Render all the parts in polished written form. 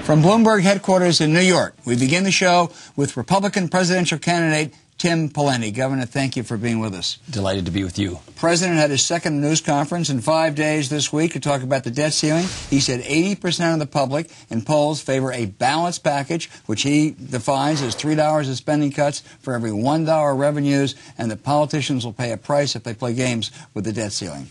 From Bloomberg headquarters in New York, we begin the show with Republican presidential candidate Tim Pawlenty. Governor, thank you for being with us. Delighted to be with you. The president had his second news conference in 5 days this week to talk about the debt ceiling. He said 80% of the public in polls favor a balanced package, which he defines as $3 of spending cuts for every $1 revenues, and that politicians will pay a price if they play games with the debt ceiling.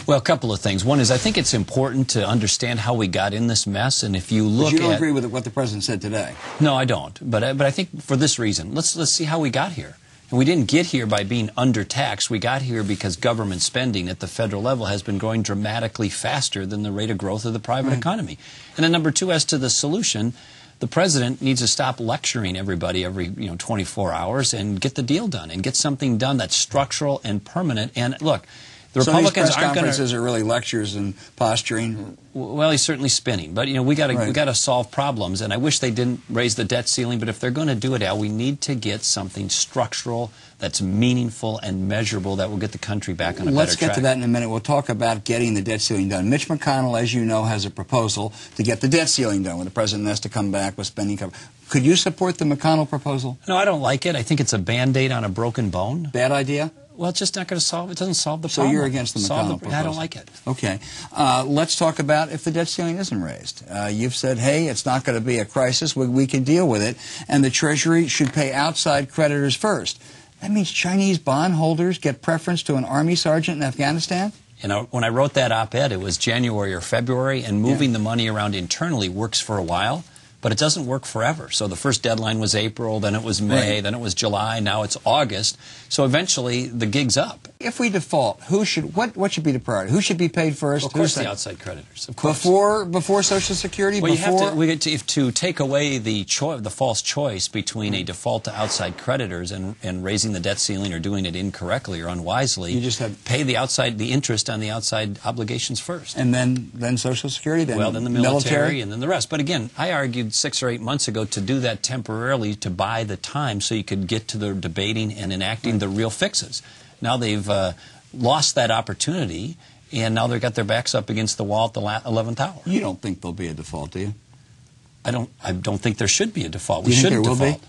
Well, a couple of things. One is I think it's important to understand how we got in this mess, and if you look at... But you don't agree with what the president said today? No, I don't. But I think for this reason, let's see how we got here. And we didn't get here by being undertaxed. We got here because government spending at the federal level has been growing dramatically faster than the rate of growth of the private economy. And then number two, as to the solution, the president needs to stop lecturing everybody every 24 hours and get the deal done and get something done that's structural and permanent. And look, the Republicans so these press conferences are really lectures and posturing. Well, he's certainly spinning, but we got to solve problems. And I wish they didn't raise the debt ceiling. But if they're going to do it, Al, we need to get something structural that's meaningful and measurable that will get the country back on a better track. Let's get to that in a minute. We'll talk about getting the debt ceiling done. Mitch McConnell, as you know, has a proposal to get the debt ceiling done, where the president has to come back with spending cover. Could you support the McConnell proposal? No, I don't like it. I think it's a Band-Aid on a broken bone. Bad idea? Well, it's just not going to solve it. It doesn't solve the problem. So you're against the McConnell proposal? I don't like it. Okay. Let's talk about if the debt ceiling isn't raised. You've said, hey, it's not going to be a crisis. We can deal with it. And the Treasury should pay outside creditors first. That means Chinese bondholders get preference to an Army sergeant in Afghanistan? When I wrote that op-ed, it was January or February, and moving the money around internally works for a while. But it doesn't work forever. So the first deadline was April, then it was May, then it was July, now it's August. So eventually the gig's up. If we default, what should be the priority? Who should be paid first? Of course, the outside creditors. Of course. Before Social Security? Well, you have to take away the false choice between a default to outside creditors and raising the debt ceiling or doing it incorrectly or unwisely. You just have pay the interest on the outside obligations first. And then Social Security, then the military, and then the rest. But again, I argued 6 or 8 months ago to do that temporarily to buy the time so you could get to the debating and enacting the real fixes. Now they've lost that opportunity, and now they've got their backs up against the wall at the 11th hour. You don't think there'll be a default, do you? I don't think there should be a default. We shouldn't default. There will be?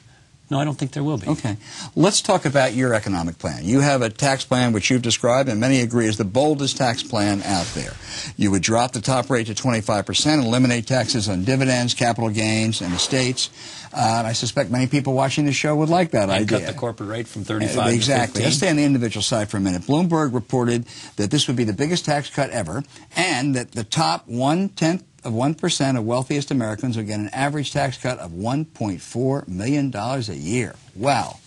No, I don't think there will be. Okay. Let's talk about your economic plan. You have a tax plan which you've described, and many agree is the boldest tax plan out there. You would drop the top rate to 25%, eliminate taxes on dividends, capital gains, and estates. I suspect many people watching the show would like that idea. Cut the corporate rate from 35 exactly. to 15. Let's stay on the individual side for a minute. Bloomberg reported that this would be the biggest tax cut ever, and that the top 1% of wealthiest Americans would get an average tax cut of $1.4 million a year. Wow.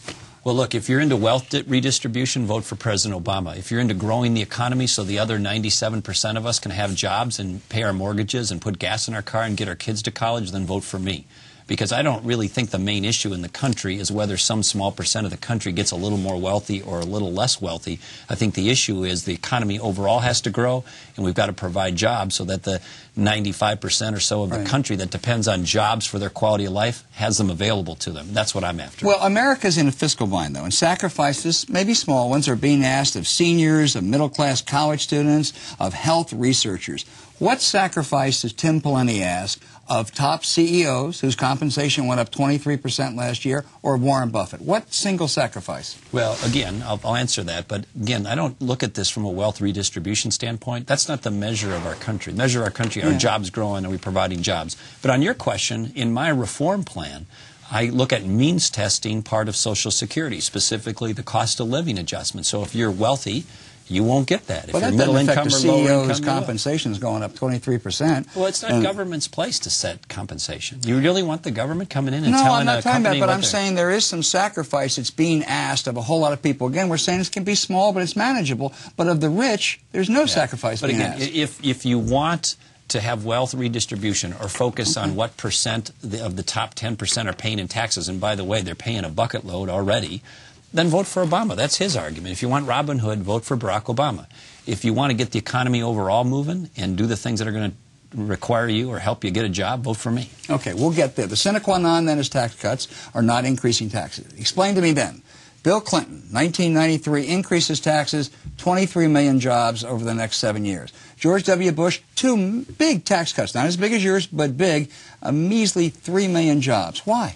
Well, look, if you're into wealth redistribution, vote for President Obama. If you're into growing the economy so the other 97% of us can have jobs and pay our mortgages and put gas in our car and get our kids to college, then vote for me. Because I don't really think the main issue in the country is whether some small percent of the country gets a little more wealthy or a little less wealthy. I think the issue is the economy overall has to grow, and we've got to provide jobs so that the 95% or so of the country that depends on jobs for their quality of life has them available to them. That's what I'm after. Well, America's in a fiscal bind, though, and sacrifices, maybe small ones, are being asked of seniors, of middle-class college students, of health researchers. What sacrifice does Tim Pawlenty ask of top CEOs whose compensation went up 23% last year, or Warren Buffett? What single sacrifice? Well, again, I'll answer that. But again, I don't look at this from a wealth redistribution standpoint. That's not the measure of our country. The measure of our country, are jobs growing? Are we providing jobs? But on your question, in my reform plan, I look at means testing part of Social Security, specifically the cost of living adjustment. So if you're wealthy, you won't get that. If you're middle income or low income, CEO's compensation is going up 23%. Well, it's not government's place to set compensation. You really want the government coming in and telling a company? No, I'm not talking about it, but I'm saying there is some sacrifice that's being asked of a whole lot of people. Again, we're saying this can be small, but it's manageable. But of the rich, there's no sacrifice being asked. But again, if you want to have wealth redistribution or focus on what percent of the top 10% are paying in taxes, and by the way, they're paying a bucket load already, then vote for Obama. That's his argument. If you want Robin Hood, vote for Barack Obama. If you want to get the economy overall moving and do the things that are going to require you or help you get a job, vote for me. Okay, we'll get there. The sine qua non then is tax cuts are not increasing taxes. Explain to me then. Bill Clinton, 1993, increases taxes, 23 million jobs over the next 7 years. George W. Bush, 2 big tax cuts, not as big as yours, but big, a measly 3 million jobs. Why?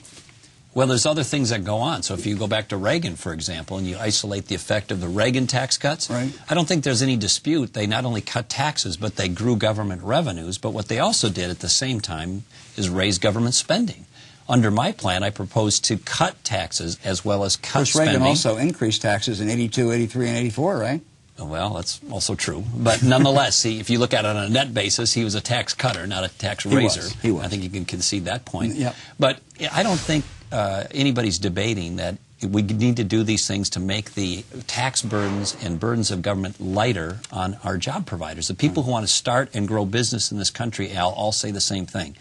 Well, there's other things that go on. So if you go back to Reagan, for example, and you isolate the effect of the Reagan tax cuts, right. I don't think there's any dispute. They not only cut taxes, but they grew government revenues. But what they also did at the same time is raise government spending. Under my plan, I propose to cut taxes as well as cut spending. Reagan also increased taxes in 82, 83, and 84, right? Well, that's also true. But nonetheless, see, if you look at it on a net basis, he was a tax cutter, not a tax raiser. He was. I think you can concede that point. Yep. But I don't think anybody's debating that we need to do these things to make the tax burdens and burdens of government lighter on our job providers. The people who want to start and grow business in this country, Al, all say the same thing.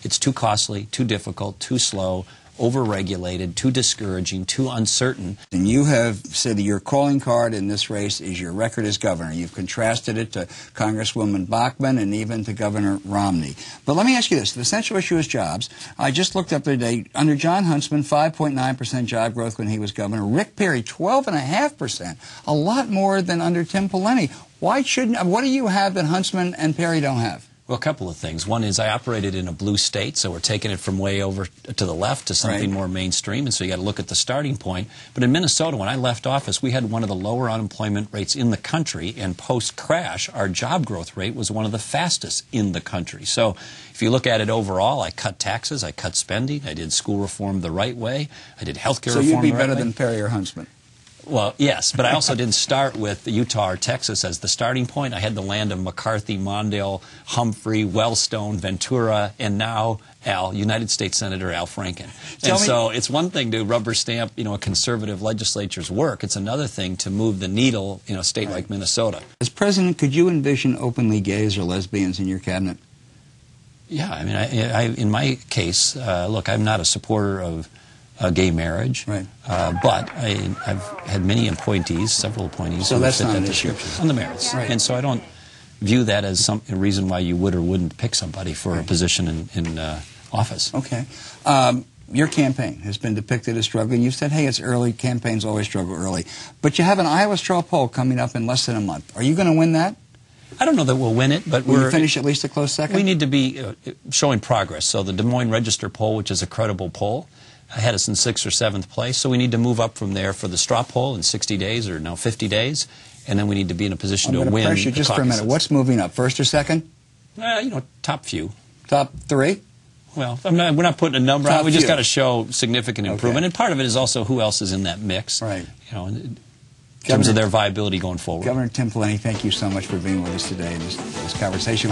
It's too costly, too difficult, too slow, over-regulated, too discouraging, too uncertain. And you have said that your calling card in this race is your record as governor. You've contrasted it to Congresswoman Bachmann and even to Governor Romney. But let me ask you this. The central issue is jobs. I just looked up the other day. Under John Huntsman, 5.9% job growth when he was governor. Rick Perry, 12.5%. A lot more than under Tim Pawlenty. Why shouldn't? What do you have that Huntsman and Perry don't have? Well, a couple of things. One is I operated in a blue state, so we're taking it from way over to the left to something more mainstream, and so you got to look at the starting point. But in Minnesota, when I left office, we had one of the lower unemployment rates in the country, and post-crash, our job growth rate was one of the fastest in the country. So if you look at it overall, I cut taxes, I cut spending, I did school reform the right way, I did health care reform the right way. So you'd be better than Perry or Huntsman? Well, yes, but I also didn't start with Utah or Texas as the starting point. I had the land of McCarthy, Mondale, Humphrey, Wellstone, Ventura, and now Al, United States Senator Al Franken. And so it's one thing to rubber stamp, a conservative legislature's work. It's another thing to move the needle in a state like Minnesota. As president, could you envision openly gays or lesbians in your cabinet? Yeah, I mean, in my case, look, I'm not a supporter of gay marriage, right. But I've had many appointees, several appointees. So that's not an issue on the merits, right. And so I don't view that as a reason why you would or wouldn't pick somebody for a position in office. Okay. Your campaign has been depicted as struggling. You said, hey, it's early. Campaigns always struggle early. But you have an Iowa straw poll coming up in less than a month. Are you going to win that? I don't know that we'll win it, but Will you finish at least a close second? We need to be showing progress. So the Des Moines Register poll, which is a credible poll, had us in 6th or 7th place, so we need to move up from there for the straw poll in 60 days or now 50 days, and then we need to be in a position to win. I'm going to press you just for a minute. What's moving up, first or second? Top few. Top 3? Well, we're not putting a number on. We just got to show significant improvement, and part of it is also who else is in that mix. Right. In terms of their viability going forward. Governor Tim Pawlenty, thank you so much for being with us today in this conversation.